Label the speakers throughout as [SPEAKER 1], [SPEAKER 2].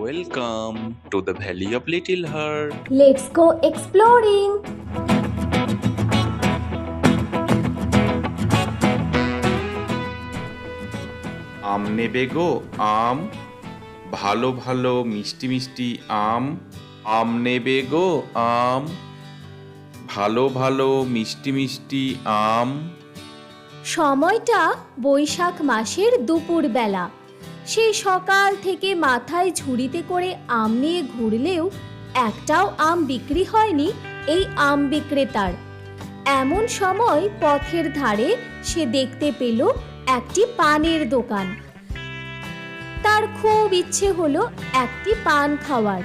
[SPEAKER 1] Welcome to the Valley of Little Heart.
[SPEAKER 2] Let's go exploring.
[SPEAKER 3] আম নেবে গো আম, ভালো ভালো মিষ্টি মিষ্টি আম। আম নেবে গো আম, ভালো ভালো মিষ্টি মিষ্টি আম।
[SPEAKER 2] সময়টা বৈশাখ মাসের দুপুরবেলা। সেই সকাল থেকে মাথায় ঝুড়িতে করে আম নিয়ে ঘুরলেও একটাও আম বিক্রি হয়নি এই আম বিক্রেতার। এমন সময় পথের ধারে সে দেখতে পেল একটি পানের দোকান। তার খুব ইচ্ছে হলো একটি পান খাওয়ার,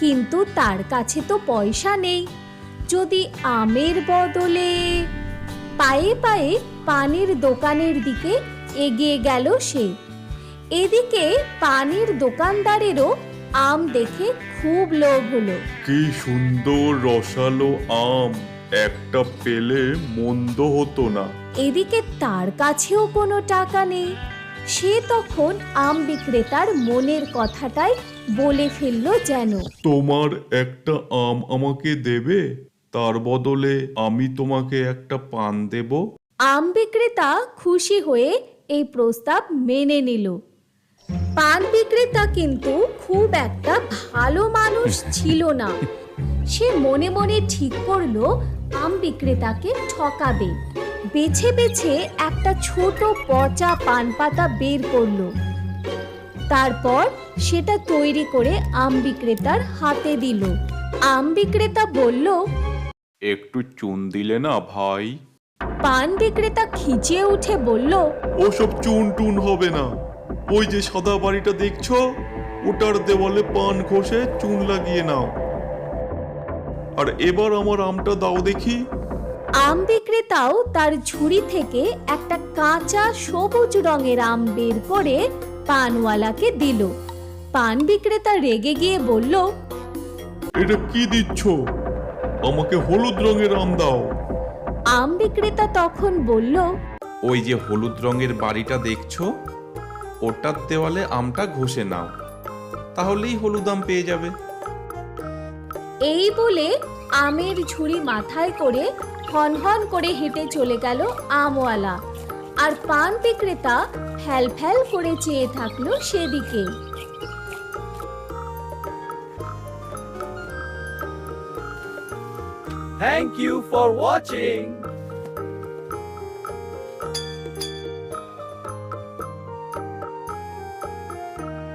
[SPEAKER 2] কিন্তু তার কাছে তো পয়সা নেই। যদি আমের বদলে পায়ে পায়ে পানের দোকানের দিকে এগিয়ে গেল সে। এদিকে পানের দোকানদারেরও আম দেখে খুব লোভ হলো।
[SPEAKER 4] কি সুন্দর রসালো আম, একটা পেলে মন্দ হতো না।
[SPEAKER 2] এদিকে তার কাছেও কোনো টাকা নেই। সে তখন আম বিক্রেতার মনের কথাটাই বলে ফেলল যেন।
[SPEAKER 4] তোমার একটা আম আমাকে দেবে, তার বদলে আমি তোমাকে একটা পান দেব।
[SPEAKER 2] আম বিক্রেতা খুশি হয়ে এই প্রস্তাব মেনে নিল। পান বিক্রেতা কিন্তু খুব একটা ভালো মানুষ ছিল না। সে মনে মনে ঠিক করলো আম বিক্রেতাকে ঠকাবে। বেছে বেছে একটা ছোট পচা পান পাতা বের করলো। তারপর সেটা তৈরি করে আম বিক্রেতার হাতে দিল। আম বিক্রেতা বলল,
[SPEAKER 4] একটু চুন দিলে না ভাই?
[SPEAKER 2] পান বিক্রেতা খিচিয়ে উঠে বলল,
[SPEAKER 4] ওসব চুন টুন হবে না। ওই যে সাদা বাড়িটা দেখছো, ওটার দেওয়ালে পান ঘষে চুন লাগিয়ে নাও। আর এবার আমার আমটা দাও দেখি।
[SPEAKER 2] আম বিক্রেতাও তার ঝুড়ি থেকে একটা কাঁচা সবুজ রঙের আম বের করে পানওয়ালাকে দিল। পান বিক্রেতা রেগে গিয়ে বলল,
[SPEAKER 4] এটা কি দিচ্ছ? আমাকে হলুদ রঙের আম দাও।
[SPEAKER 2] আম বিক্রেতা তখন বলল,
[SPEAKER 3] ওই যে হলুদ রঙের বাড়িটা দেখছো, ওটার দেওয়ালে আমটা ঘষে নাও, তাহলেই হলুদ আম পেয়ে যাবে।
[SPEAKER 2] এই বলে আমের ঝুড়ি মাথায় করে হন হন করে হেঁটে চলে গেল আমওয়ালা। আর পান বিক্রেতা ফ্যাল ফ্যাল করে চেয়ে থাকলো সেদিকে।
[SPEAKER 5] Thank you for watching.